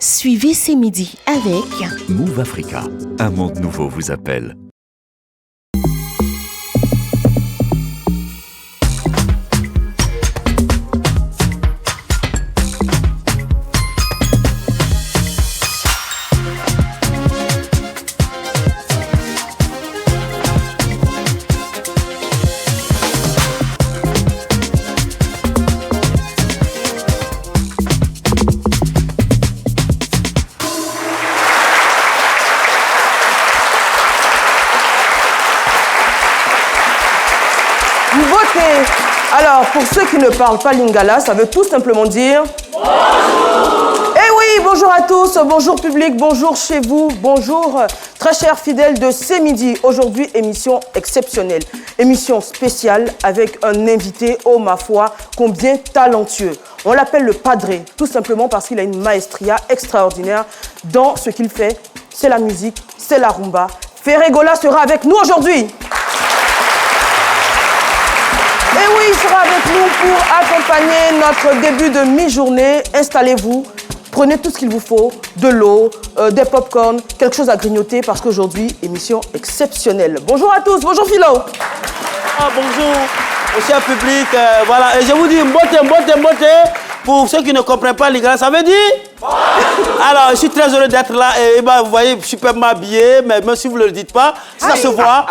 Suivez ces midis avec Move Africa, un monde nouveau vous appelle. Alors, pour ceux qui ne parlent pas lingala, ça veut tout simplement dire... Bonjour! Eh oui, bonjour à tous, bonjour public, bonjour chez vous, bonjour très chers fidèles de C'est Midi. Aujourd'hui, émission exceptionnelle, émission spéciale avec un invité, oh ma foi, combien talentueux. On l'appelle le Padré, tout simplement parce qu'il a une maestria extraordinaire dans ce qu'il fait. C'est la musique, c'est la rumba. Ferregola sera avec nous aujourd'hui. Et oui, il sera avec nous pour accompagner notre début de mi-journée. Installez-vous, prenez tout ce qu'il vous faut, de l'eau, des pop-corn, quelque chose à grignoter parce qu'aujourd'hui, émission exceptionnelle. Bonjour à tous, bonjour Philo. Bonjour au cher public, voilà, et je vous dis mbote, pour ceux qui ne comprennent pas les gars, ça veut dire Alors, je suis très heureux d'être là et vous voyez, je suis superbement habillé, mais même si vous ne le dites pas, ça se voit.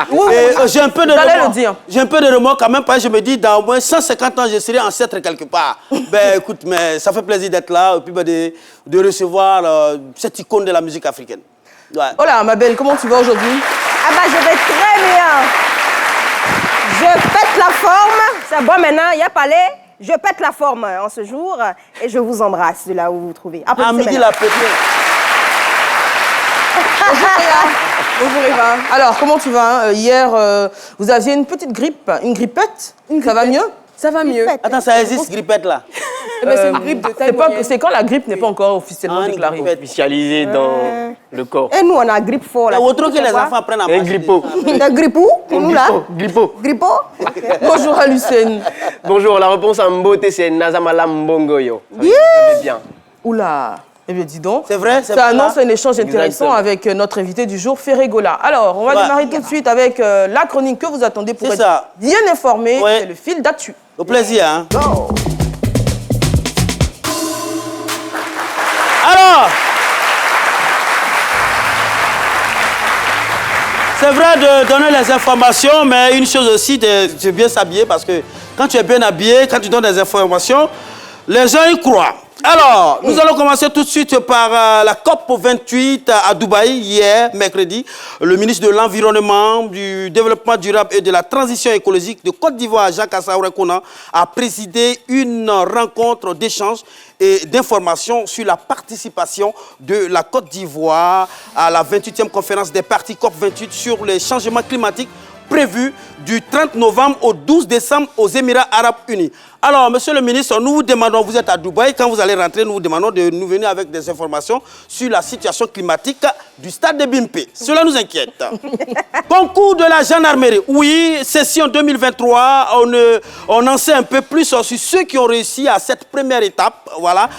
J'ai un peu de remords. J'ai un peu de remords quand même parce que je me dis, dans au moins 150 ans, je serai ancêtre quelque part. Ben écoute, mais ça fait plaisir d'être là et puis de recevoir cette icône de la musique africaine. Ouais. Hola, ma belle, comment tu vas aujourd'hui? Ah bah, je vais très bien. Je pète la forme. C'est bon maintenant, il y a palais. Je pète la forme en ce jour et je vous embrasse de là où vous vous trouvez. À midi, la pétée. Bonjour Eva. Bonjour Eva. Alors, comment tu vas? Hier, vous aviez une petite grippe, une grippette. Ça va mieux? Ça va mieux. Attends, ça existe, grippette là? C'est une grippe de taille moyenne. C'est quand la grippe n'est pas encore officiellement déclarée. Officialisée dans le corps. Et nous, on a grippe fort là. Autre que les enfants apprennent à marcher. Un grippo. Un grippou pour nous là? Grippo. Grippo? Bonjour à Lucène. Bonjour, la réponse en beauté, c'est Nazamala Mbongoyo. Yeah. Bien. Oula. Eh bien, dis donc. C'est vrai? Ça annonce un échange intéressant avec notre invité du jour, Ferregola. Alors, on va démarrer tout de suite avec la chronique que vous attendez pour être bien informé. C'est le fil d'actu. Au plaisir, hein? Go. Alors, c'est vrai de donner les informations, mais une chose aussi, de bien s'habiller parce que quand tu es bien habillé, quand tu donnes des informations, les gens y croient. Alors, nous allons commencer tout de suite par la COP28 à Dubaï, hier, mercredi. Le ministre de l'Environnement, du Développement durable et de la Transition écologique de Côte d'Ivoire, Jacques Assaoura Kouna, a présidé une rencontre d'échange et d'information sur la participation de la Côte d'Ivoire à la 28e conférence des parties COP28 sur les changements climatiques prévu du 30 novembre au 12 décembre aux Émirats Arabes Unis. Alors, monsieur le ministre, nous vous demandons, vous êtes à Dubaï, quand vous allez rentrer, nous vous demandons de nous venir avec des informations sur la situation climatique du stade de Bimpe. Cela nous inquiète. Concours de la gendarmerie. Oui, session 2023, on en sait un peu plus sur ceux qui ont réussi à cette première étape. Voilà.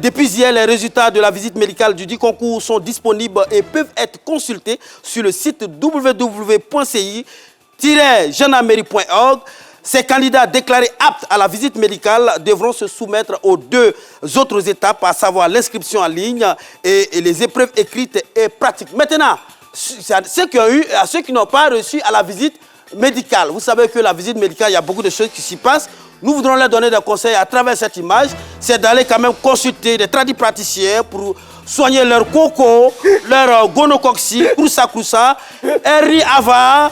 Depuis hier, les résultats de la visite médicale du dit concours sont disponibles et peuvent être consultés sur le site www.ci-gendarmerie.org. Ces candidats déclarés aptes à la visite médicale devront se soumettre aux deux autres étapes, à savoir l'inscription en ligne et les épreuves écrites et pratiques. Maintenant, à ceux qui n'ont pas reçu à la visite médicale, vous savez que la visite médicale, il y a beaucoup de choses qui s'y passent. Nous voudrons leur donner des conseils à travers cette image. C'est d'aller quand même consulter des tradipraticiens pour soigner leur coco, leur gonocoxie, kroussa, hernie avare,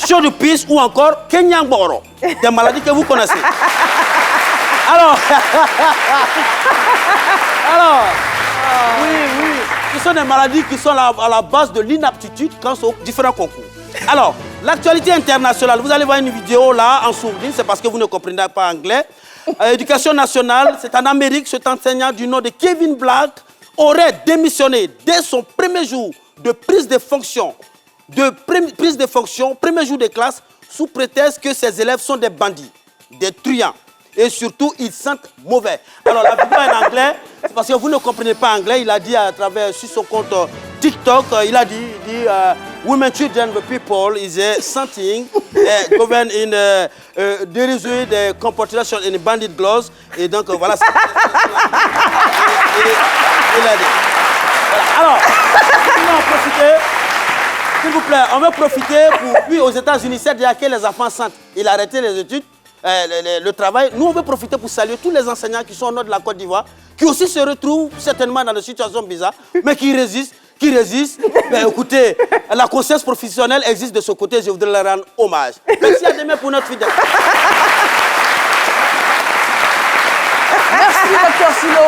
chaud de pisse ou encore kenyangboro. Des maladies que vous connaissez. Alors, oui, ce sont des maladies qui sont à la base de l'inaptitude quant aux différents concours. Alors, l'actualité internationale, vous allez voir une vidéo là en sourdine, c'est parce que vous ne comprenez pas anglais. Éducation nationale, c'est en Amérique, cet enseignant du nom de Kevin Black aurait démissionné dès son premier jour de prise de fonction, premier jour de classe, sous prétexte que ses élèves sont des bandits, des truands. et surtout, ils sentent mauvais. Alors, la vidéo est en anglais, c'est parce que vous ne comprenez pas anglais. Il a dit à travers, sur son compte TikTok, il a dit women, children, the people is something governed in there is the comportation in bandit laws. Et donc, voilà. Il a dit. Voilà. Alors, on va en profiter. S'il vous plaît, on va profiter pour... Puis aux États-Unis, c'est déjà que les enfants sentent. Il a arrêté les études, le travail. Nous, on veut profiter pour saluer tous les enseignants qui sont au nord de la Côte d'Ivoire, qui aussi se retrouvent certainement dans des situations bizarres, mais qui résistent. Mais écoutez, la conscience professionnelle existe de ce côté, je voudrais leur rendre hommage. Merci à demain pour notre fidèle. Merci, Dr Silo.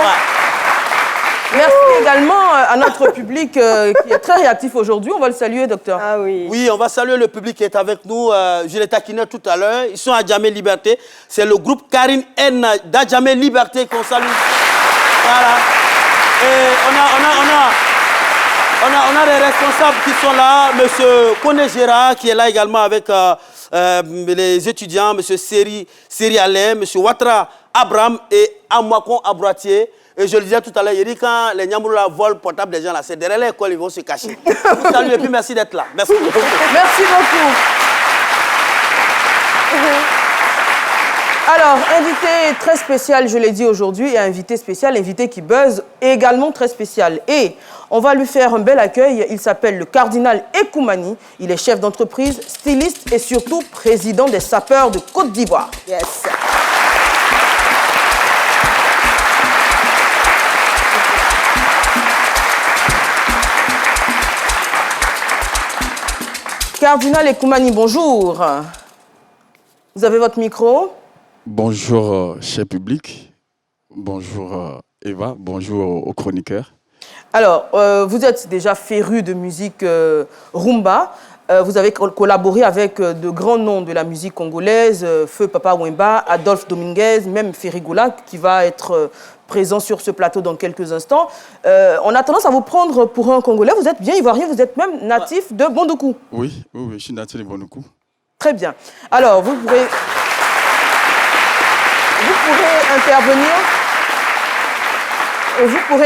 Merci également à notre public qui est très réactif aujourd'hui. On va le saluer, docteur. Ah oui. Oui, on va saluer le public qui est avec nous. Je les taquinais tout à l'heure. Ils sont à Djamé Liberté. C'est le groupe Karine N d'Adjamé Liberté qu'on salue. Voilà. Et on a des responsables qui sont là. Monsieur Koné Gérard qui est là également avec les étudiants. Monsieur Seri Alain, monsieur Ouattara Abraham et Amouakon Abroitier. Et je le disais tout à l'heure, il dit quand les Nyamouroula volent portable des gens là, c'est derrière l'école, ils vont se cacher. Salut et puis merci d'être là. Merci beaucoup. Merci beaucoup. Alors, invité très spécial, je l'ai dit aujourd'hui, et invité spécial, invité qui buzz, également très spécial. Et on va lui faire un bel accueil. Il s'appelle le cardinal Ekoumani. Il est chef d'entreprise, styliste et surtout président des sapeurs de Côte d'Ivoire. Yes. Cardinal Ekoumani, bonjour. Vous avez votre micro. Bonjour, cher public. Bonjour, Eva. Bonjour aux chroniqueurs. Alors, vous êtes déjà féru de musique rumba. Vous avez collaboré avec de grands noms de la musique congolaise, Feu Papa Wemba, Adolphe Dominguez, même Ferrigoula, qui va être présent sur ce plateau dans quelques instants. On a tendance à vous prendre pour un Congolais. Vous êtes bien ivoirien, vous êtes même natif de Bondoukou. Oui, je suis natif de Bondoukou. Très bien. Alors, vous pourrez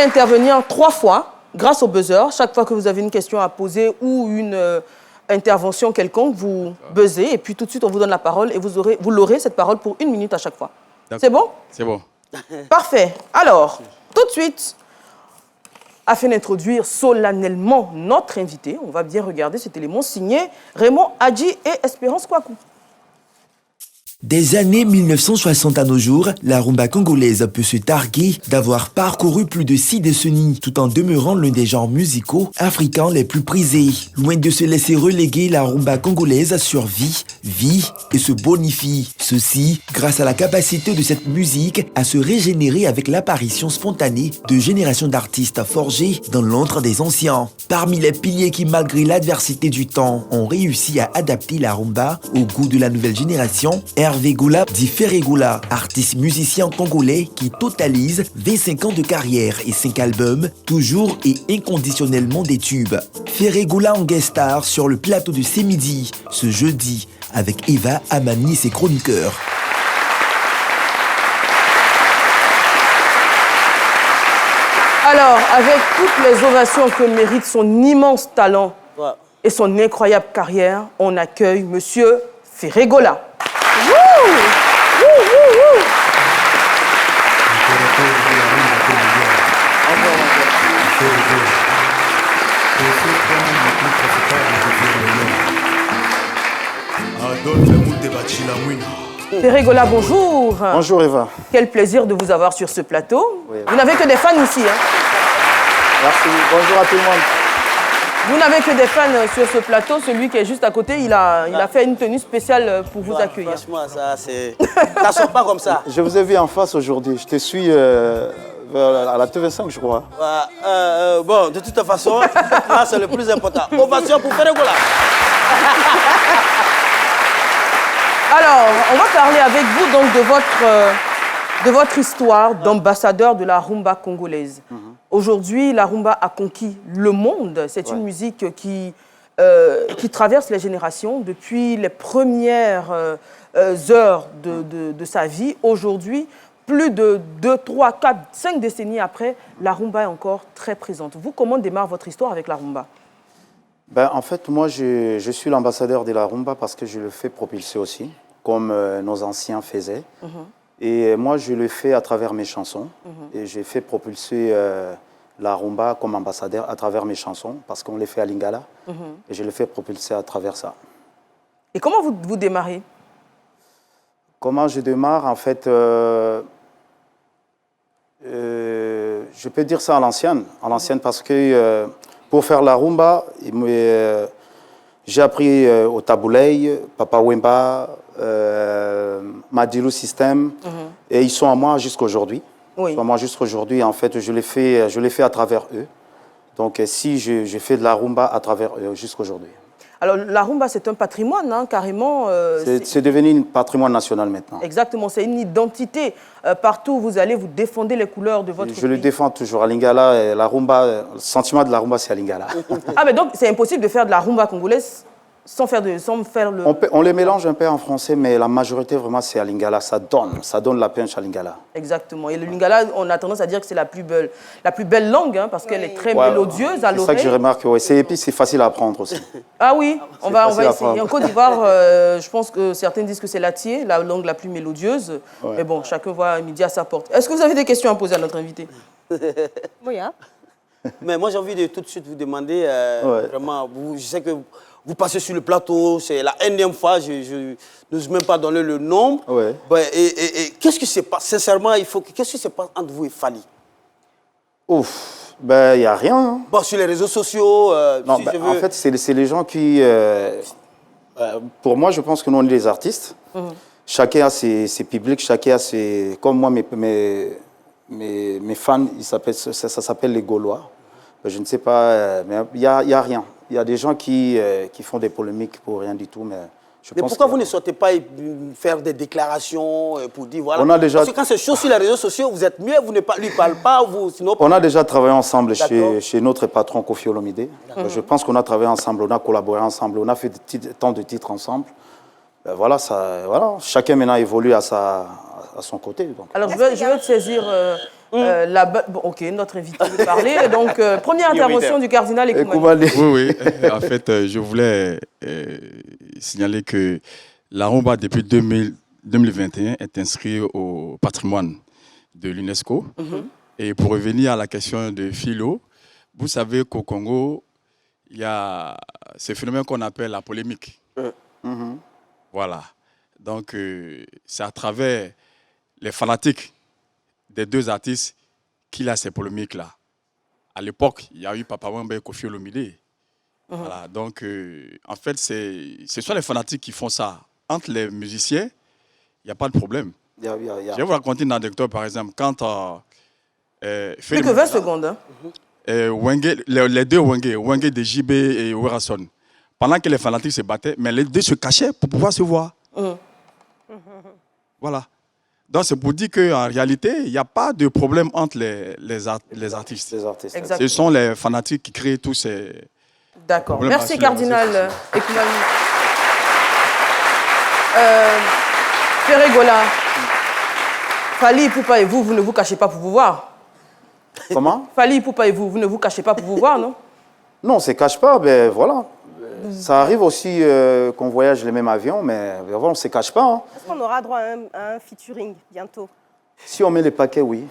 intervenir 3 fois grâce au buzzer. Chaque fois que vous avez une question à poser ou une intervention quelconque, vous buzzez et puis tout de suite on vous donne la parole et vous l'aurez cette parole pour 1 minute à chaque fois. C'est bon? C'est bon. Parfait. Alors, tout de suite, afin d'introduire solennellement notre invité, on va bien regarder cet élément signé Raymond Hadji et Espérance Kouakou. Des années 1960 à nos jours, la rumba congolaise peut se targuer d'avoir parcouru plus de 6 décennies tout en demeurant l'un des genres musicaux africains les plus prisés. Loin de se laisser reléguer, la rumba congolaise survit, vit et se bonifie. Ceci grâce à la capacité de cette musique à se régénérer avec l'apparition spontanée de générations d'artistes forgés dans l'antre des anciens. Parmi les piliers qui, malgré l'adversité du temps, ont réussi à adapter la rumba au goût de la nouvelle génération, Hervé Goula dit Ferrigoula, artiste musicien congolais qui totalise 25 ans de carrière et 5 albums, toujours et inconditionnellement des tubes. Ferrigoula en guest star sur le plateau de C'est Midi, ce jeudi, avec Eva, Amani et ses chroniqueurs. Alors, avec toutes les ovations que mérite son immense talent et son incroyable carrière, on accueille Monsieur Ferrigoula. Ferrigoula, bonjour. Bonjour Eva. Quel plaisir de vous avoir sur ce plateau. Oui. Vous n'avez que des fans ici. Hein? Merci. Bonjour à tout le monde. Vous n'avez que des fans sur ce plateau. Celui qui est juste à côté, il a fait une tenue spéciale pour vous accueillir. Franchement, ça, c'est... Ça sort pas comme ça. Je vous ai vu en face aujourd'hui. Je te suis à la TV5, je crois. Bon, de toute façon, là, c'est le plus important. Ovation pour Ferrigoula. Alors, on va parler avec vous donc de votre histoire d'ambassadeur de la rumba congolaise. Aujourd'hui, la rumba a conquis le monde. C'est une musique qui qui traverse les générations depuis les premières heures de sa vie. Aujourd'hui, plus de 2, 3, 4, 5 décennies après, la rumba est encore très présente. Vous, comment démarre votre histoire avec la rumba? Ben, en fait, moi, je suis l'ambassadeur de la rumba parce que je le fais propulser aussi, comme nos anciens faisaient. Et moi, je le fais à travers mes chansons. Et j'ai fait propulser la rumba comme ambassadeur à travers mes chansons, parce qu'on les fait à Lingala. Et je le fais propulser à travers ça. Et comment vous démarrez? Comment je démarre? En fait, je peux dire ça à l'ancienne parce que pour faire la rumba, j'ai appris au Tabouley, Papa Wemba, Madilu System, et ils sont à moi jusqu'aujourd'hui. Oui. Ils sont à moi jusqu'aujourd'hui. En fait, je l'ai fait à travers eux. Donc, si je fais de la rumba à travers eux jusqu'aujourd'hui. Alors, la rumba, c'est un patrimoine, hein, carrément. C'est devenu un patrimoine national maintenant. Exactement, c'est une identité. Partout où vous allez, vous défendez les couleurs de votre pays. Je le défends toujours à Lingala. La rumba, le sentiment de la rumba, c'est à Lingala. Ah, mais donc, c'est impossible de faire de la rumba congolaise sans faire le... On les mélange un peu en français, mais la majorité, vraiment, c'est à Lingala. Ça donne la punch à Lingala. Exactement. Et le Lingala, on a tendance à dire que c'est la plus belle langue, hein, parce qu'elle est très mélodieuse à l'oreille. C'est ça que je remarque. Ouais. Et puis, c'est facile à apprendre aussi. Ah oui, on va essayer. En Côte d'Ivoire, je pense que certains disent que c'est l'atier, la langue la plus mélodieuse. Ouais. Mais bon, chacun voit midi à sa porte. Est-ce que vous avez des questions à poser à notre invité? Oui, hein. Mais moi, j'ai envie de tout de suite vous demander, vraiment, je sais que vous passez sur le plateau, c'est la énième fois, je n'ose même pas donner le nombre. Ouais. Et qu'est-ce qui se passe? Sincèrement, qu'est-ce qui se passe entre vous et Fally? Ouf, ben, il n'y a rien. Hein. Bon, sur les réseaux sociaux, non, si en fait, c'est les gens qui... pour moi, je pense que nous, on est des artistes. Chacun a ses publics, chacun a ses... Comme moi, mes fans, ça s'appelle les Gaulois. Je ne sais pas, mais il n'y a rien. Il y a des gens qui font des polémiques pour rien du tout, mais je pense pourquoi vous ne sortez pas faire des déclarations pour dire, voilà, on a déjà... Parce que quand c'est chaud sur les réseaux sociaux, vous êtes mieux, vous ne lui parlez pas, sinon... On a déjà travaillé ensemble chez notre patron Kofi Olomide. Je pense qu'on a travaillé ensemble, on a collaboré ensemble, on a fait tant de titres ensemble. Ben voilà, chacun maintenant évolue à son côté. Donc. Alors, je vais te saisir... ok, notre invité veut parler. Donc, première intervention du cardinal Ekoumani. Oui. En fait, je voulais signaler que la rumba, depuis 2021, est inscrite au patrimoine de l'UNESCO. Et pour revenir à la question de Philo, vous savez qu'au Congo, il y a ce phénomène qu'on appelle la polémique. Voilà. Donc, c'est à travers les fanatiques des deux artistes qu'il a ces polémiques-là. À l'époque, il y a eu Papa Wemba et Kofi Olomide. Voilà, donc, en fait, ce sont les fanatiques qui font ça. Entre les musiciens, il n'y a pas de problème. Je vais vous raconter une anecdote, par exemple. Quand... plus que 20 secondes. Hein. Les deux Wenge de JB et Werason, pendant que les fanatiques se battaient, mais les deux se cachaient pour pouvoir se voir. Voilà. Donc, c'est pour dire qu'en réalité, il n'y a pas de problème entre les artistes. Ce sont les fanatiques qui créent tous ces... D'accord. Merci, cardinal Ekoumani. Ferregola, Fally Ipupa et vous ne vous cachez pas pour vous voir. Comment? Fally Ipupa et vous ne vous cachez pas pour vous voir, non? Non, on ne se cache pas, ben voilà. Ça arrive aussi qu'on voyage les mêmes avions, mais on ne se cache pas. Hein. Est-ce qu'on aura droit à un featuring bientôt? Si on met les paquets, oui.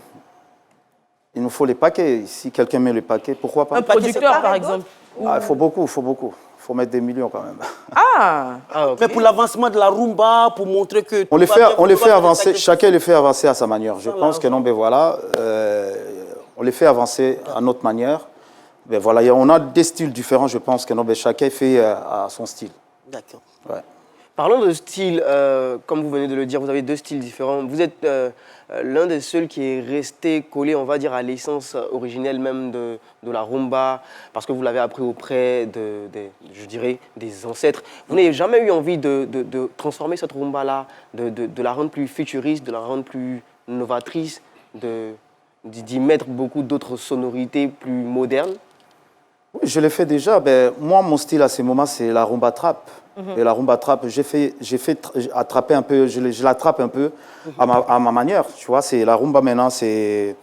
Il nous faut les paquets. Si quelqu'un met les paquets, pourquoi pas? Un producteur, par exemple. Ah, il faut beaucoup. Il faut mettre des millions quand même. Okay. Mais pour l'avancement de la rumba, pour montrer que... On les fait avancer, chacun les fait avancer à sa manière. Je pense que non, ben voilà, on les fait avancer à notre manière. Ben voilà, on a des styles différents, je pense que non, ben chacun fait à son style. D'accord. Ouais. Parlons de style, comme vous venez de le dire, vous avez deux styles différents. Vous êtes l'un des seuls qui est resté collé, on va dire, à l'essence originelle même de la rumba, parce que vous l'avez appris auprès je dirais, des ancêtres. Vous n'avez jamais eu envie de transformer cette rumba-là, de la rendre plus futuriste, de la rendre plus novatrice, d'y mettre beaucoup d'autres sonorités plus modernes? Oui, je l'ai fait déjà. Ben, moi, mon style à ce moment, c'est la rumba trap. Et la rumba trap, attraper un peu, je l'attrape un peu à ma manière. Tu vois, c'est la rumba maintenant, c'est...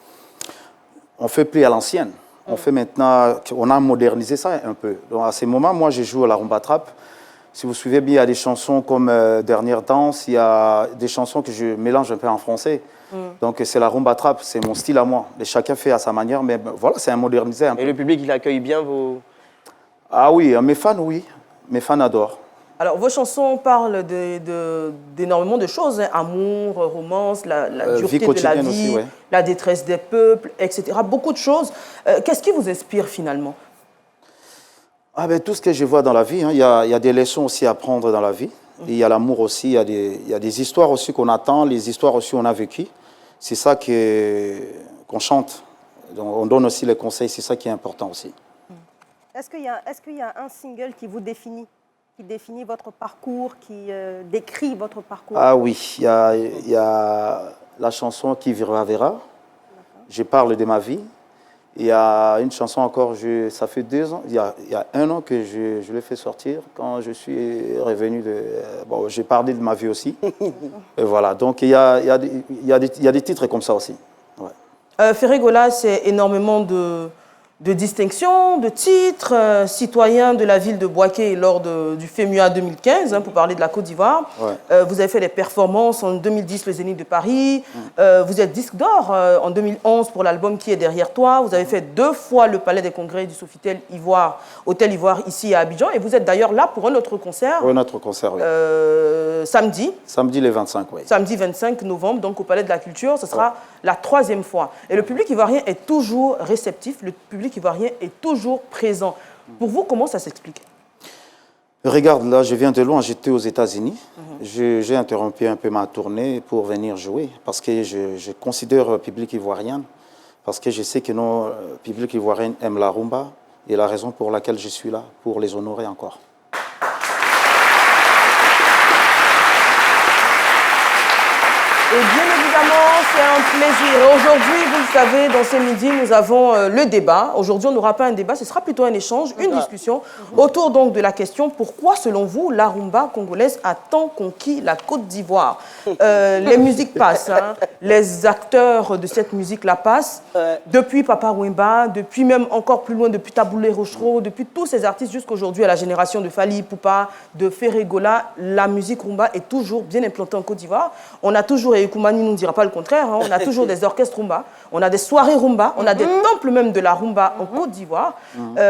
On fait plus à l'ancienne. On fait maintenant, on a modernisé ça un peu. Donc à ces moments, moi, je joue à la rumba trap. Si vous suivez bien, il y a des chansons comme Dernière Danse, il y a des chansons que je mélange un peu en français. Donc c'est la rumba trap, c'est mon style à moi. Et chacun fait à sa manière, mais voilà, c'est un modernisé un peu. Et le public, il accueille bien vos... Ah oui, mes fans, oui. Mes fans adorent. Alors, vos chansons parlent d'énormément de choses, hein. Amour, romance, la dureté de la vie, aussi, ouais. La détresse des peuples, etc. Beaucoup de choses. Qu'est-ce qui vous inspire finalement? Ah ben, tout ce que je vois dans la vie, hein. Il y a des leçons aussi à prendre dans la vie. Et il y a l'amour aussi, il y a des histoires aussi qu'on attend, les histoires aussi qu'on a vécues. C'est ça qu'on chante. Donc, on donne aussi les conseils, c'est ça qui est important aussi. Est-ce qu'il y a un single qui vous définit? Qui définit votre parcours, qui décrit votre parcours? Ah oui, il y a la chanson Qui verra verra. Je parle de ma vie. Il y a une chanson encore, ça fait 2 ans, il y a 1 an que je l'ai fait sortir quand je suis revenu de... Bon, j'ai parlé de ma vie aussi. Et voilà, donc il y a des titres comme ça aussi. Ouais. Ferregola, c'est énormément de distinctions, de titres, citoyen de la ville de Bouaké lors du FEMUA 2015, hein, pour parler de la Côte d'Ivoire. Ouais. Vous avez fait des performances en 2010, le Zénith de Paris. Vous êtes disque d'or en 2011 pour l'album Qui est derrière toi. Vous avez fait 2 fois le Palais des Congrès du Sofitel Ivoire, Hôtel Ivoire, ici à Abidjan. Et vous êtes d'ailleurs là pour un autre concert. Un autre concert, oui. Samedi. Samedi le 25, oui. Samedi 25 novembre, donc au Palais de la Culture. Ce sera la 3e fois. Et le public ivoirien est toujours réceptif. Le public ivoirien est toujours présent. Pour vous, comment ça s'explique? Regarde, là, je viens de loin, j'étais aux États-Unis. J'ai interrompu un peu ma tournée pour venir jouer parce que je considère le public ivoirien, parce que je sais que nos public ivoirien aime la rumba et la raison pour laquelle je suis là, pour les honorer encore. Et bien évidemment, c'est un plaisir. Aujourd'hui, vous le savez, dans ces midis, nous avons le débat. Aujourd'hui, on n'aura pas un débat, ce sera plutôt un échange, une discussion autour donc de la question pourquoi, selon vous, la rumba congolaise a tant conquis la Côte d'Ivoire. Les musiques passent, hein. Les acteurs de cette musique la passent. Depuis Papa Wemba, depuis même encore plus loin, depuis Taboulé Rochereau, depuis tous ces artistes jusqu'aujourd'hui à la génération de Fali Poupa, de Ferregola, la musique rumba est toujours bien implantée en Côte d'Ivoire. On a toujours, et Koumani ne nous dira pas le contraire, hein, on a toujours des orchestres rumba, on a des soirées rumba, on a des temples même de la rumba en Côte d'Ivoire,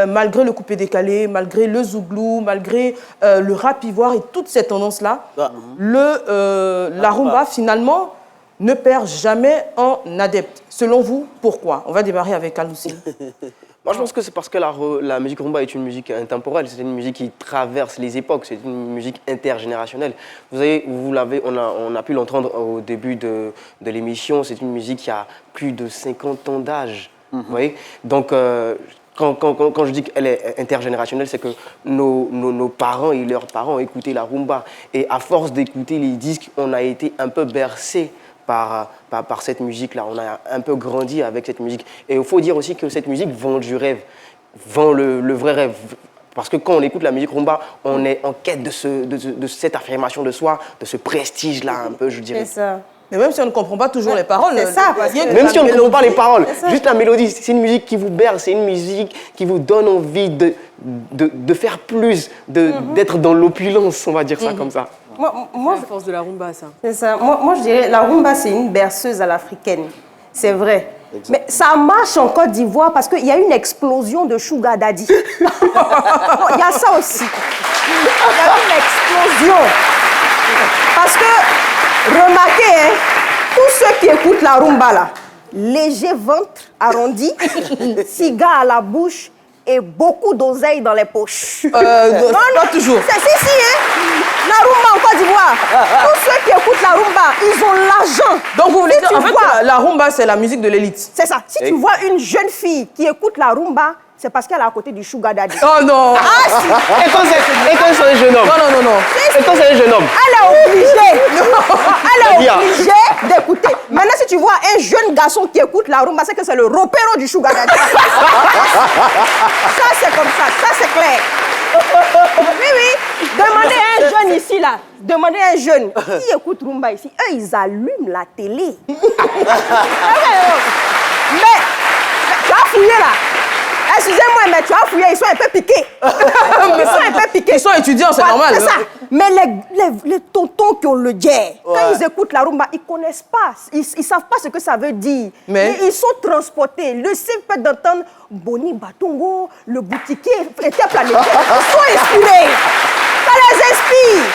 malgré le coupé décalé, malgré le zouglou, malgré le rap ivoire et toutes ces tendances-là, la rumba finalement ne perd jamais en adepte. Selon vous, pourquoi? On va démarrer avec Aloussine. Moi, je pense que c'est parce que la musique rumba est une musique intemporelle, c'est une musique qui traverse les époques, c'est une musique intergénérationnelle. Vous savez, on a pu l'entendre au début de l'émission, c'est une musique qui a plus de 50 ans d'âge. Vous voyez? Donc, quand je dis qu'elle est intergénérationnelle, c'est que nos parents et leurs parents écoutaient la rumba. Et à force d'écouter les disques, on a été un peu bercés par cette musique-là. On a un peu grandi avec cette musique. Et il faut dire aussi que cette musique vend du rêve, vend le vrai rêve. Parce que quand on écoute la musique rumba, on est en quête de cette affirmation de soi, de ce prestige-là, un peu, je dirais. C'est ça. Mais même si on ne comprend pas toujours les paroles, c'est ça, parce que même si on ne comprend pas les paroles, juste la mélodie, c'est une musique qui vous berce, c'est une musique qui vous donne envie de faire plus, d'être dans l'opulence, on va dire ça comme ça. Moi, c'est la force de la rumba, ça. C'est ça. Moi, je dirais, la rumba, c'est une berceuse à l'africaine. C'est vrai. Exact. Mais ça marche en Côte d'Ivoire parce qu'il y a une explosion de sugar daddy. Il y a ça aussi. Il y a une explosion. Parce que, remarquez, hein, tous ceux qui écoutent la rumba, là, léger ventre arrondi, cigare à la bouche et beaucoup d'oseille dans les poches. Non, pas toujours. Si, hein. La rumba en Côte d'Ivoire, tous ceux qui écoutent la rumba, ils ont l'argent. Donc vous voulez dire, en fait, la rumba, c'est la musique de l'élite. C'est ça. Si tu vois une jeune fille qui écoute la rumba, c'est parce qu'elle est à côté du sugar daddy. Oh non. Ah si. Et quand c'est un jeune homme. Non. Et quand c'est un jeune homme? Elle est obligée. Elle est obligée d'écouter. Maintenant, si tu vois un jeune garçon qui écoute la rumba, c'est que c'est le ropero du sugar daddy. Ça, c'est comme ça c'est clair. Oui. Demandez à un jeune ici, là. Demandez à un jeune qui écoute rumba ici. Eux, ils allument la télé. Mais tu as fouillé, là. Excusez-moi, mais tu as fouillé, ils sont un peu piqués. Ils sont étudiants, c'est normal. C'est ça. Mais les tontons qui ont le jet, quand ils écoutent la rumba, ils ne connaissent pas. Ils ne savent pas ce que ça veut dire. Mais ils sont transportés. Le simple fait d'entendre Boni Batongo, le boutiquier était planétaire. Ils sont inspirés. Ça les inspire.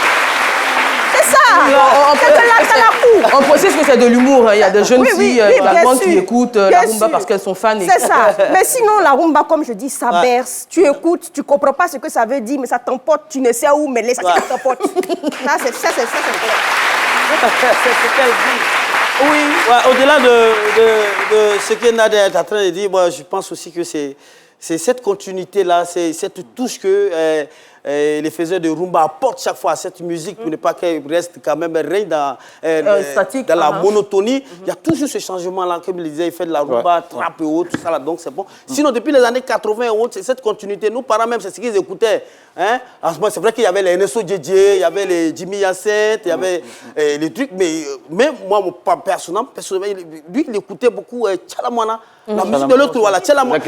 C'est ça. On précise que c'est de l'humour. Il y a des jeunes filles qui écoutent la rumba parce qu'elles sont fans. C'est ça. Mais sinon, la rumba, comme je dis, ça berce. Tu écoutes, tu ne comprends pas ce que ça veut dire, mais ça t'emporte. Tu ne sais où, mais ça t'emporte. Ça, c'est clair. C'est ce qu'elle dit. Oui, au-delà de ce que Nadia est en train de dire, moi, je pense aussi que c'est cette continuité-là, c'est cette touche que les faiseurs de rumba apportent chaque fois à cette musique pour ne pas qu'elle reste quand même règne dans la monotonie. Il y a toujours ce changement-là, comme il disait, il fait de la rumba, trap et autres, tout ça là, donc c'est bon. Sinon, depuis les années 80 et autres, c'est cette continuité. Nos parents même, c'est ce qu'ils écoutaient. Hein? En ce moment, c'est vrai qu'il y avait les Nesso Djedje, il y avait les Jimmy Yacette, il y avait les trucs, mais même moi, mon père, personnellement, lui, il écoutait beaucoup Tchalamwana. La musique de l'autre, voilà, Tchalamwana.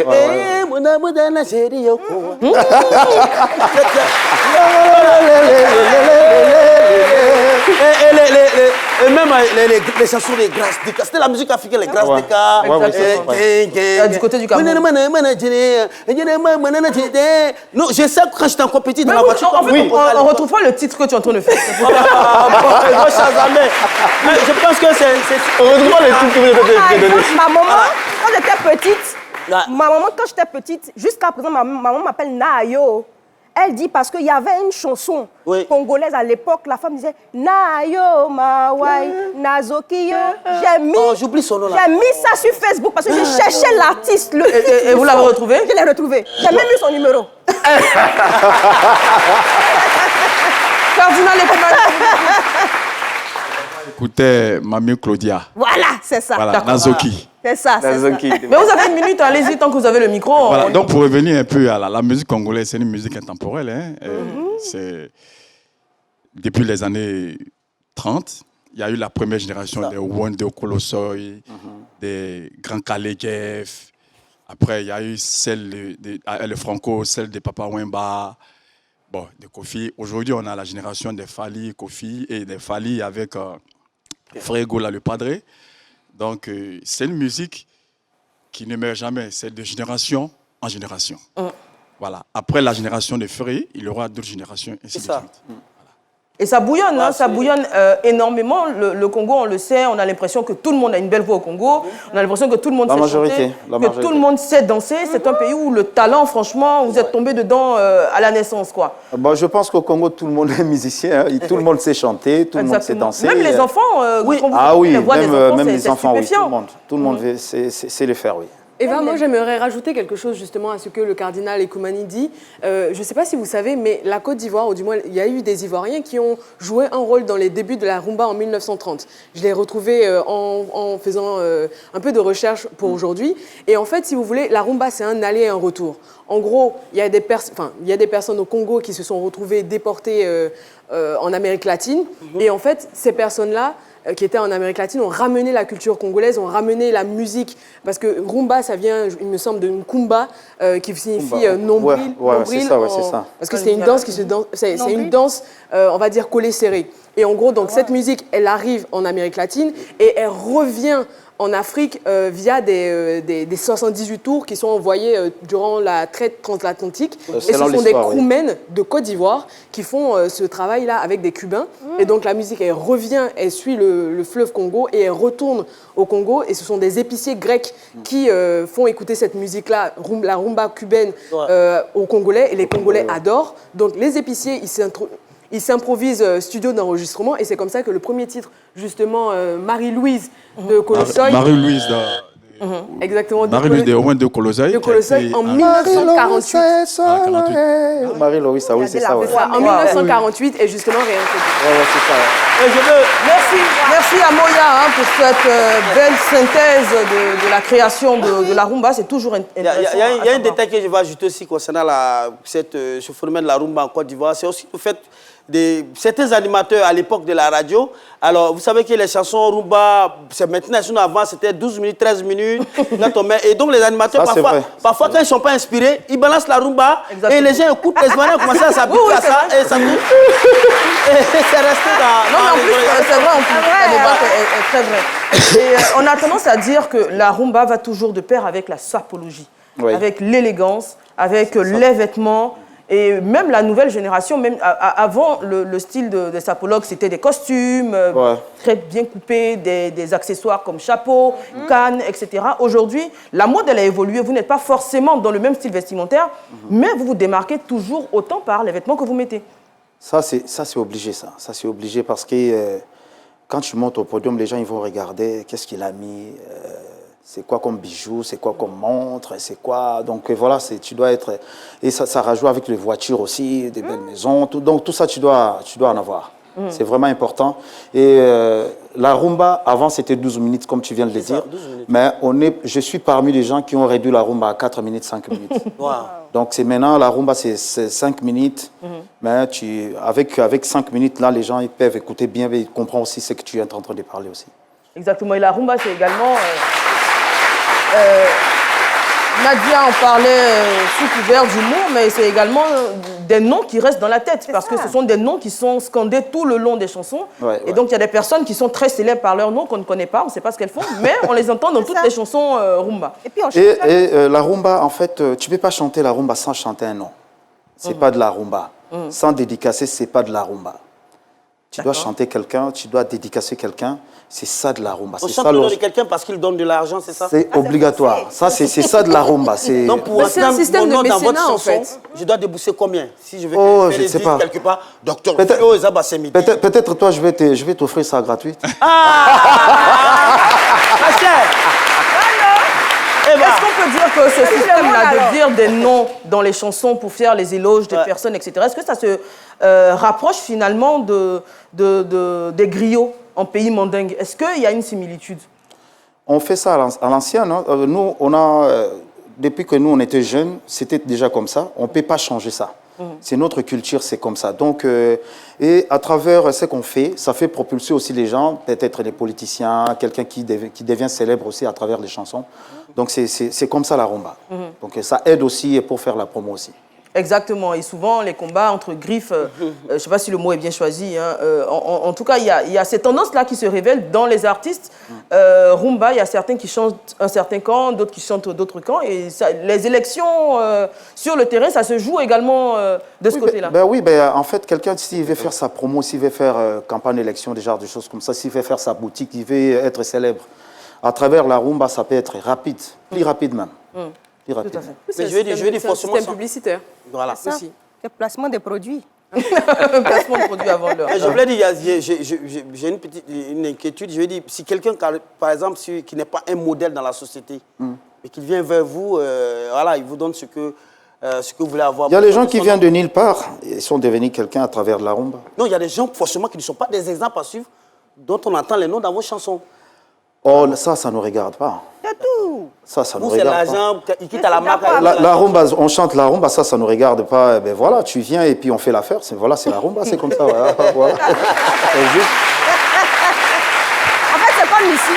Et même les chansons des grâces d'Eka. C'était la musique africaine, les grâces d'Eka. Du côté du Cameroun. Non, je sais quand j'étais encore petit dans la voiture. On retrouve pas le titre que tu es en train de faire. Je pense que c'est... On retrouve pas le titre que vous avez donné. Ma maman, quand j'étais petite, jusqu'à présent, ma maman m'appelle Nayo. Elle dit parce qu'il y avait une chanson congolaise à l'époque, la femme disait Nayo Mawai Nazokiyo. J'oublie son nom là. J'ai mis ça sur Facebook parce que je cherchais l'artiste. Et vous l'avez retrouvé? Je l'ai retrouvé. J'ai même eu son numéro. Cardinal Écoutez, Mamie Claudia. Voilà, c'est ça. Voilà, Nazoki. C'est ça, c'est ça. Mais vous avez une minute, allez-y tant que vous avez le micro. Voilà, donc pour revenir un peu à la musique congolaise, c'est une musique intemporelle. Hein, c'est depuis les années 30, il y a eu la première génération des Wande Kolosoi, des Grands Kalekev. Après, il y a eu celle le Franco, celle de Papa Wemba, bon, de Kofi. Aujourd'hui, on a la génération des Fali, Kofi, et des Fali avec Frère Gola, le Padre. Donc, c'est une musique qui ne meurt jamais. C'est de génération en génération. Voilà. Après la génération de Ferré, il y aura d'autres générations, ainsi de suite. Et ça bouillonne, ça bouillonne énormément. Le Congo, on le sait, on a l'impression que tout le monde a une belle voix au Congo. On a l'impression que tout le monde sait chanter, que tout le monde sait danser. C'est un pays où le talent, franchement, vous êtes tombé dedans à la naissance, quoi. Bon, je pense qu'au Congo, tout le monde est musicien. Hein. Tout le monde sait chanter, tout le monde sait danser. Même les enfants, quand vous les voix des enfants, même les enfants, oui, tout le monde Mhm. sait le faire, oui. Eva, moi j'aimerais rajouter quelque chose justement à ce que le cardinal Ekoumani dit. Je ne sais pas si vous savez, mais la Côte d'Ivoire, ou du moins il y a eu des Ivoiriens qui ont joué un rôle dans les débuts de la rumba en 1930. Je l'ai retrouvé en faisant un peu de recherche pour aujourd'hui. Et en fait, si vous voulez, la rumba c'est un aller et un retour. En gros, il y a des personnes au Congo qui se sont retrouvées déportées en Amérique latine. Et en fait, ces personnes-là, qui étaient en Amérique latine, ont ramené la culture congolaise, ont ramené la musique, parce que rumba, ça vient, il me semble, d'une kumba, qui signifie nombril, c'est ça, c'est ça. parce que c'est une danse qui se danse, c'est une danse, on va dire, collée serrée. Et en gros, donc cette musique, elle arrive en Amérique latine et elle revient en Afrique via des 78 tours qui sont envoyés durant la traite transatlantique. Et ce sont des crewmen de Côte d'Ivoire qui font ce travail-là avec des Cubains. Et donc la musique, elle revient, elle suit le fleuve Congo et elle retourne au Congo. Et ce sont des épiciers grecs qui font écouter cette musique-là, la rumba cubaine, aux Congolais. Et les Congolais adorent. Donc les épiciers, ils s'improvisent studio d'enregistrement et c'est comme ça que le premier titre, justement, Marie-Louise de Colossoy. Marie-Louise Exactement. Marie-Louise de Owen de Colossaille. De Colossaille en 1948. Marie-Louise, ça, oui, c'est ça. Ouais. En 1948, et justement, rien que Ouais, c'est ça. Et je veux... Merci à Moya pour cette belle synthèse de la création de la rumba. C'est toujours intéressant. Il y a un détail que je vais ajouter aussi concernant ce phénomène de la rumba en Côte d'Ivoire. C'est aussi le fait certains animateurs à l'époque de la radio. Alors, vous savez que les chansons rumba, c'est maintenant, sinon avant, c'était 12 minutes, 13 minutes. Et donc, les animateurs, Ça, parfois quand ils ne sont pas inspirés, ils balancent la rumba. Exactement. Et les gens écoutent, les Ivoiriens commencent à s'habituer à ça. Et ça et c'est resté dans... Non, mais en plus, c'est vrai, en plus, la débat est très vrai. Et on a tendance à dire que la rumba va toujours de pair avec la sapologie, avec l'élégance, avec les vêtements. Et même la nouvelle génération, même avant, le style des sapologues, c'était des costumes très bien coupés, des accessoires comme chapeau, canne, etc. Aujourd'hui, la mode, elle a évolué. Vous n'êtes pas forcément dans le même style vestimentaire, mais vous vous démarquez toujours autant par les vêtements que vous mettez. Ça, c'est obligé, ça. Ça, c'est obligé parce que quand tu montes au podium, les gens ils vont regarder qu'est-ce qu'il a mis, c'est quoi comme bijoux, c'est quoi comme montre, c'est quoi... Donc voilà, tu dois être... Et ça rajoute avec les voitures aussi, des belles maisons. Donc tout ça, tu dois en avoir. C'est vraiment important. Et la rumba, avant, c'était 12 minutes, comme tu viens de le dire. Mais je suis parmi les gens qui ont réduit la rumba à 4 minutes, 5 minutes. Wow. Donc maintenant, la rumba, c'est 5 minutes. Mais avec 5 minutes, là, les gens ils peuvent écouter bien, mais ils comprennent aussi ce que tu es en train de parler aussi. Exactement. Et la rumba, c'est également... Nadia en parlait sous couvert d'humour, mais c'est également des noms qui restent dans la tête, parce que ce sont des noms qui sont scandés tout le long des chansons. Et donc, il y a des personnes qui sont très célèbres par leurs noms qu'on ne connaît pas, on ne sait pas ce qu'elles font, mais on les entend dans toutes les chansons rumba. Et puis on la rumba, en fait, tu ne peux pas chanter la rumba sans chanter un nom. Ce n'est pas de la rumba. Sans dédicacer, ce n'est pas de la rumba. Tu dois chanter quelqu'un, tu dois dédicacer quelqu'un. C'est ça de la rumba. On chante le nom de quelqu'un parce qu'il donne de l'argent, c'est ça? C'est obligatoire. Ça, c'est ça de la rumba. Donc pour un système de mécénat, en fait. Je dois débourser combien? Si je vais faire les disques quelque part, Docteur Flo et Zaba Semidi. Peut-être toi, je vais t'offrir ça gratuit. Est-ce qu'on peut dire que ce système-là de dire des noms dans les chansons pour faire les éloges des personnes, etc., est-ce que ça se rapproche finalement des griots en pays mandingue? Est-ce qu'il y a une similitude? On fait ça à l'ancienne. Hein. Nous, depuis que nous, on était jeunes, c'était déjà comme ça. On ne peut pas changer ça. C'est notre culture, c'est comme ça. Donc, et à travers ce qu'on fait, ça fait propulser aussi les gens, peut-être les politiciens, quelqu'un qui devient célèbre aussi à travers les chansons. Donc, c'est comme ça la rumba. Donc, ça aide aussi pour faire la promo aussi. Exactement. Et souvent, les combats entre griffes, je ne sais pas si le mot est bien choisi, hein, en tout cas, il y a ces tendances-là qui se révèlent dans les artistes. Rumba, il y a certains qui chantent un certain camp, d'autres qui chantent d'autres camps. Et les élections sur le terrain, ça se joue également de ce côté-là. En fait, quelqu'un, s'il veut faire sa promo, s'il veut faire campagne d'élection, des genres de choses comme ça, s'il veut faire sa boutique, il veut être célèbre, à travers la rumba, ça peut être rapide, plus rapide même. Tout à fait. Mais je vais dire forcément système publicitaire. Voilà. aussi. Le placement des produits. Placement de produits avant l'heure. Je voulais dire, j'ai une inquiétude. Je vais dire, si quelqu'un, par exemple, qui n'est pas un modèle dans la société, et qui vient vers vous, voilà, il vous donne ce que vous voulez avoir. Il y a les gens qui viennent de nulle part, ils sont devenus quelqu'un à travers la rumba. Non, il y a des gens, forcément, qui ne sont pas des exemples à suivre, dont on entend les noms dans vos chansons. Oh, ça ne regarde pas. C'est tout. Ça nous c'est regarde l'argent, il quitte à la marque. La rumba, on chante la rumba, ça ne regarde pas. Ben voilà, tu viens et puis on fait l'affaire. Voilà, c'est la rumba, c'est comme ça. Voilà. Juste... En fait, c'est comme ici.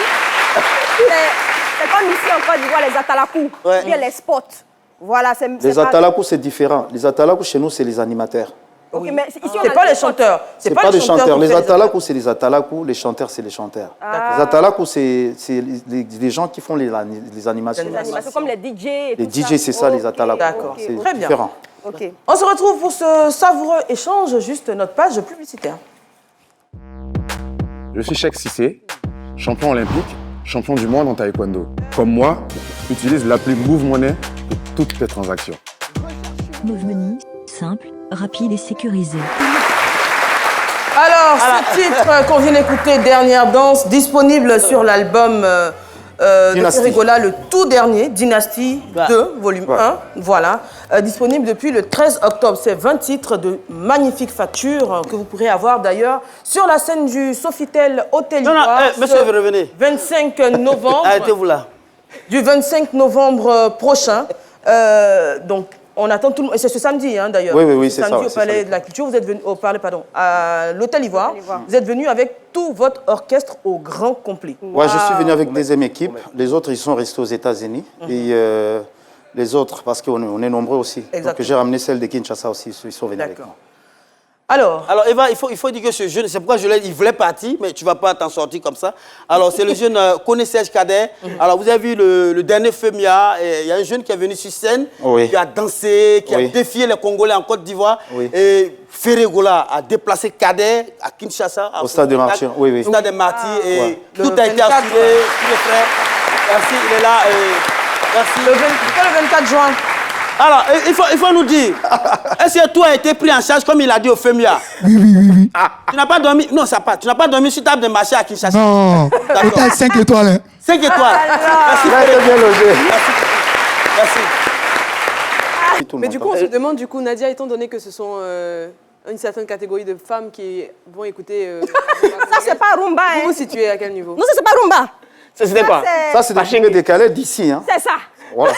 C'est comme ici en Côte d'Ivoire, les atalakou. Il y a les spots. Voilà, les atalakou, c'est différent. Les atalakou, chez nous, c'est les animateurs. Okay, mais ici, c'est pas les chanteurs. C'est pas les chanteurs. Les atalakou, c'est les atalakou. Les chanteurs, c'est les chanteurs. Les atalakou, c'est les gens qui font les animations. Les animations comme les DJ. Les DJ, c'est ça, les atalakou. D'accord, c'est très bien. différent. On se retrouve pour ce savoureux échange, juste notre page publicitaire. Je suis Cheikh Cissé, champion olympique, champion du monde en taekwondo. Comme moi, utilise l'appli Move Money pour toutes tes transactions. Move Money, simple, rapide et sécurisé. Alors, ce titre qu'on vient d'écouter, Dernière danse, disponible sur l'album de Ferregola, le tout dernier, Dynastie 2, volume 1, voilà, disponible depuis le 13 octobre. C'est 20 titres de magnifique facture que vous pourrez avoir d'ailleurs sur la scène du Sofitel Hôtel Ivoire. Monsieur, vous revenez. 25 novembre. Arrêtez-vous là. Du 25 novembre prochain. Donc, on attend tout le monde. C'est ce samedi, hein, d'ailleurs. Oui, c'est ça. Samedi au Palais de la Culture, vous êtes venu à l'Hôtel Ivoire. Vous êtes venu avec tout votre orchestre au grand complet. Ouais, je suis venu avec des équipes. Les autres, ils sont restés aux États-Unis. Et les autres, parce qu'on est nombreux aussi. Exactement. Donc j'ai ramené celle de Kinshasa aussi, ils sont venus avec moi. Alors, Eva, il faut dire que ce jeune, c'est pourquoi il voulait partir, mais tu ne vas pas t'en sortir comme ça. Alors, c'est le jeune Koné Serge Kader. Alors, vous avez vu le dernier Femia, il y a un jeune qui est venu sur scène, qui a dansé, qui a défié les Congolais en Côte d'Ivoire. Et Ferregola a déplacé Kader à Kinshasa. Au stade de Martyrs, Au stade de Martyrs. Et tout a été assuré, tous les frères. Merci, il est là. Merci. Le 24 juin. Alors, il faut nous dire, est-ce que tout a été pris en charge comme il a dit au FEMIA? Oui. Tu n'as pas dormi? Non, ça pas. Tu n'as pas dormi sur table de marché à Kinshasa? Non, hôtel 5 étoiles. Hein. 5 étoiles. Merci. Bien logé. Merci. Mais du coup, on se demande, Nadia, étant donné que ce sont une certaine catégorie de femmes qui vont écouter... Ça, c'est pas rumba. Vous vous situez à quel niveau? Non, ça, c'est pas rumba. C'était quoi? Ça, c'est des films décalés d'ici. Hein. C'est ça. Voilà.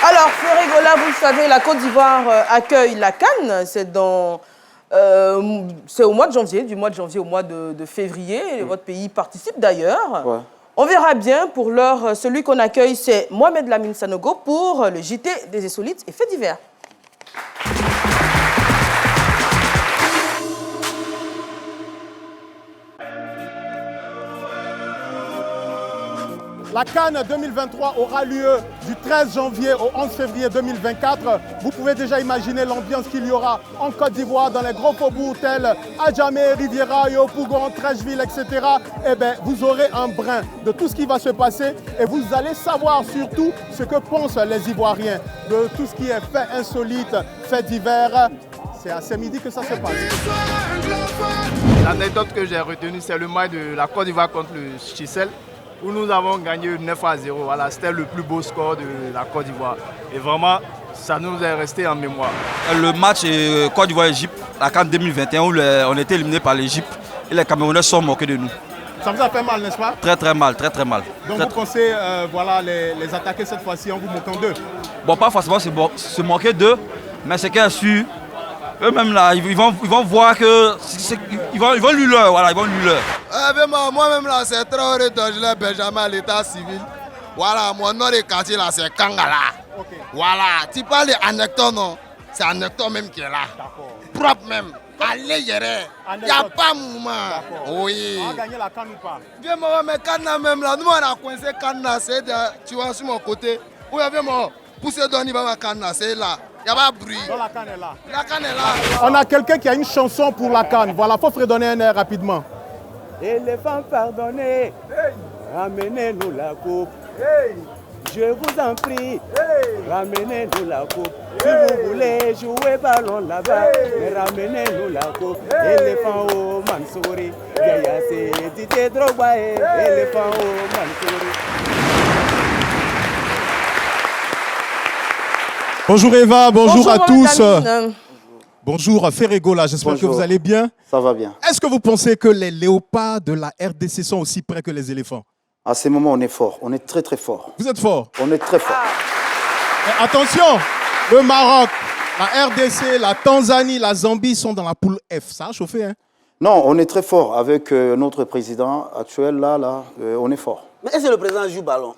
Alors, Ferregola, vous le savez, la Côte d'Ivoire accueille la Cannes. C'est au mois de janvier, du mois de janvier au mois de février. Et votre pays participe d'ailleurs. Ouais. On verra bien. Pour l'heure, celui qu'on accueille, c'est Mohamed Lamine Sanogo pour le JT des Insolites et Faits divers. La Cannes 2023 aura lieu du 13 janvier au 11 février 2024. Vous pouvez déjà imaginer l'ambiance qu'il y aura en Côte d'Ivoire, dans les grands faubourgs tels Adjamé, Riviera, Yopougon, Trècheville, etc. Eh bien, vous aurez un brin de tout ce qui va se passer et vous allez savoir surtout ce que pensent les Ivoiriens de tout ce qui est fait insolite, fait divers. C'est à ce midi que ça se passe. L'anecdote que j'ai retenue, c'est le match de la Côte d'Ivoire contre le Chichel, où nous avons gagné 9-0. Voilà, c'était le plus beau score de la Côte d'Ivoire. Et vraiment, ça nous est resté en mémoire. Le match Côte d'Ivoire-Égypte, la CAN 2021, où on a été éliminé par l'Égypte et les Camerounais sont moqués de nous. Ça vous a fait mal, n'est-ce pas? Très mal, très mal. Donc vous pensez voilà, les attaquer cette fois-ci en vous moquant d'eux? Bon, pas forcément se moquer d'eux, mais c'est qu'à sûr, eux-mêmes là, ils vont voir que ils vont lui leur, voilà, ils vont lui leur. Moi-même là, c'est Traoré Dongelain Benjamin à l'état civil. Voilà, mon nom de quartier là, c'est Kangala. Okay. Voilà, tu parles d'anecdote, non? C'est anecdote même qui est là. Propre même. Allez, il n'y a pas de mouvement. Oui. On a gagné la canne ou pas? Viens, moi, mais canne même là. Nous, on a coincé canne là, c'est tu vois sur mon côté. Oui, viens, moi, pousser dans ma canne là, c'est là. Il n'y a pas de bruit. Donc la canne est là. La canne est là. On a quelqu'un qui a une chanson pour la canne. Voilà, il faut fredonner un air rapidement. Éléphant, pardonnez, ramenez-nous la coupe. Je vous en prie, ramenez-nous la coupe. Si vous voulez jouer ballon là-bas, mais ramenez-nous la coupe. Éléphant au Mansouri, Yaya c'est Didier Drogba, éléphant au Mansouri. Bonjour Eva, bonjour à tous. Damine. Bonjour Ferregola, j'espère que vous allez bien. Ça va bien. Est-ce que vous pensez que les léopards de la RDC sont aussi près que les éléphants? À ces moments, on est fort. On est très très fort. Vous êtes fort? On est très fort. Et attention, le Maroc, la RDC, la Tanzanie, la Zambie sont dans la poule F. Ça a chauffé, hein? Non, on est très fort. Avec notre président actuel, on est fort. Mais est-ce que le président joue ballon?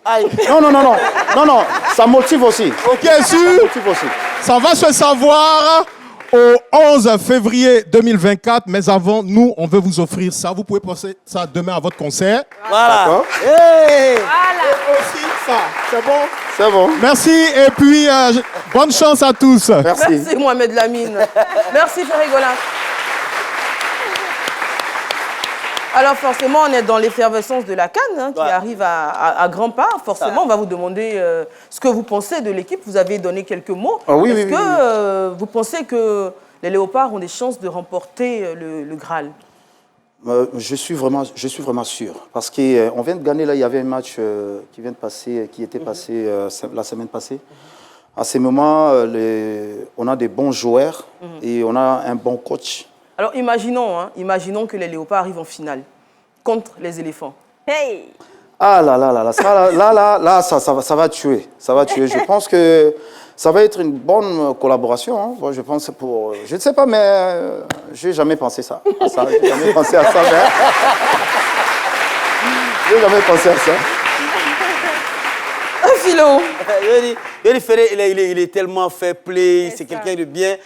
Non, ça motive aussi. Ok, sûr. Ça motive aussi. Ça va se savoir au 11 février 2024, mais avant, nous, on veut vous offrir ça. Vous pouvez passer ça demain à votre concert. Voilà. Hey. Voilà. Et aussi ça. C'est bon? C'est bon. Merci et puis bonne chance à tous. Merci Mohamed Lamine. Merci Ferregola. Alors forcément, on est dans l'effervescence de la Cannes qui arrive à grands pas. Forcément, on va vous demander ce que vous pensez de l'équipe. Vous avez donné quelques mots. Est-ce que vous pensez que les Léopards ont des chances de remporter le Graal? Je suis vraiment sûr. Parce qu'on vient de gagner, là, il y avait un match qui vient de passer, qui était passé la semaine passée. À ce moment, on a des bons joueurs et on a un bon coach. Alors imaginons que les léopards arrivent en finale contre les éléphants. Hey! Ah là, ça va tuer. Ça va tuer. Je pense que ça va être une bonne collaboration. Hein. Moi, je pense pour... Je ne sais pas, mais je n'ai jamais pensé ça. Je n'ai jamais pensé à ça, mais... Je n'ai jamais pensé à ça. Philo. Il est tellement fair play, c'est quelqu'un de bien.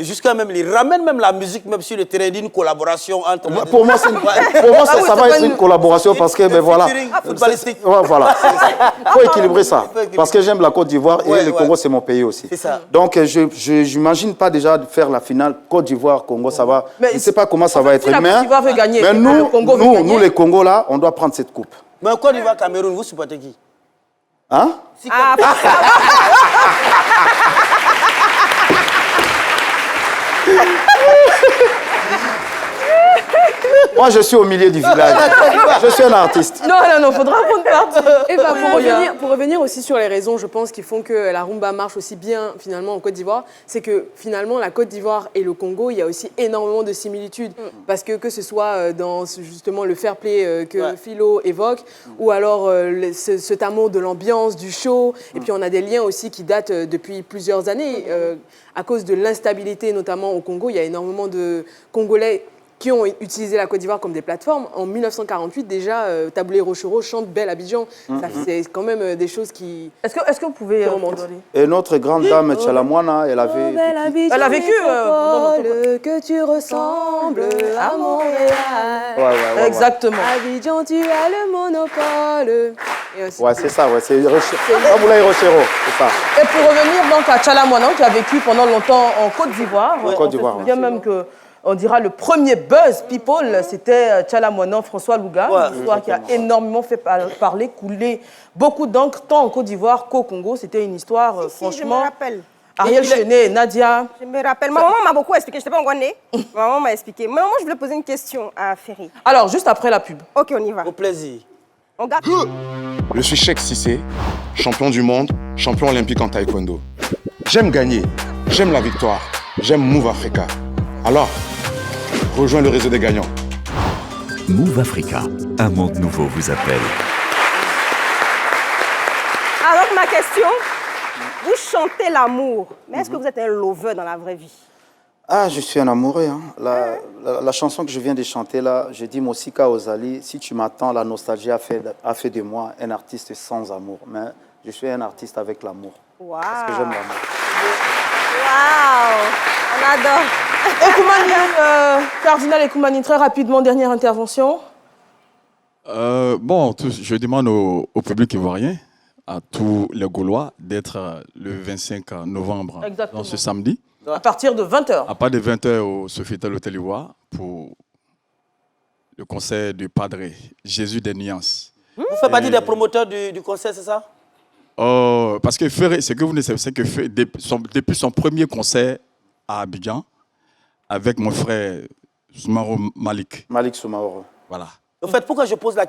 Jusqu'à même, il ramène même la musique même sur le terrain d'une collaboration entre... Pour moi, ça va être une collaboration parce que, ben voilà. Footballistique. Voilà. Il faut équilibrer ça. Parce que j'aime la Côte d'Ivoire et le Congo, c'est mon pays aussi. Ça. Donc, je n'imagine pas déjà faire la finale Côte d'Ivoire-Congo. Ça va. Je ne sais pas comment ça va être. Mais nous, les Congos, là, on doit prendre cette coupe. Mais en Côte d'Ivoire-Cameroun, vous supportez qui? Hein? Moi, je suis au milieu du village. Je suis un artiste. Non, faudra prendre parti. Et pour revenir aussi sur les raisons, je pense, qui font que la rumba marche aussi bien, finalement, en Côte d'Ivoire, c'est que, finalement, la Côte d'Ivoire et le Congo, il y a aussi énormément de similitudes. Parce que ce soit dans, justement, le fair play que Philo évoque, ou alors cet amour de l'ambiance, du show. Et puis, on a des liens aussi qui datent depuis plusieurs années. À cause de l'instabilité, notamment au Congo, il y a énormément de Congolais qui ont utilisé la Côte d'Ivoire comme des plateformes. En 1948, déjà, Taboulé Rochereau chante Belle Abidjan. C'est quand même des choses qui... Est-ce que vous pouvez remonter? Et notre grande dame, Tchalamouana, elle avait... Elle a vécu... que tu ressembles à Montréal. Ouais. Exactement. Abidjan, tu as le monopole. Ouais, c'est ça, ouais. C'est Taboulé Rochereau, c'est ça. Et pour revenir donc à Tchalamouana, qui a vécu pendant longtemps en Côte d'Ivoire, Côte d'Ivoire, on se souvient même que... On dira le premier buzz people, c'était Tchalamouana, François Louga, une histoire qui a énormément fait parler, couler beaucoup d'encre, tant en Côte d'Ivoire qu'au Congo. C'était une histoire, franchement... je me rappelle. Ariel Chenet, Nadia... Je me rappelle. Ma maman m'a beaucoup expliqué, je n'étais pas encore née. Ma maman m'a expliqué. Mais moi, je voulais poser une question à Ferry. Alors, juste après la pub. Ok, on y va. Au plaisir. On garde. Je suis Cheikh Cissé, champion du monde, champion olympique en taekwondo. J'aime gagner, j'aime la victoire, j'aime Move Africa. Alors, rejoins le réseau des gagnants. Move Africa, un monde nouveau vous appelle. Alors, ma question, vous chantez l'amour, mais est-ce que vous êtes un lover dans la vraie vie? Ah, je suis un amoureux. Hein. La chanson que je viens de chanter là, je dis Mosika Ozali, si tu m'attends, la nostalgie a fait de moi un artiste sans amour. Mais je suis un artiste avec l'amour. Wow. Parce que j'aime l'amour. Waouh, on adore. Ekoumani, Cardinal Ekoumani, très rapidement, dernière intervention. Je demande au public ivoirien, à tous les Gaulois, d'être le 25 novembre, dans ce samedi. À partir de 20h. À partir de 20h au Sofitel Hôtel Ivoire pour le concert du Padre Jésus des Nuances. Vous faites partie des promoteurs du concert, c'est ça? Parce que Ferré, ce que vous ne savez, c'est que depuis son premier concert à Abidjan, avec mon frère Soumaro Malik. Malik Soumaoro. Voilà. En fait, pourquoi je pose la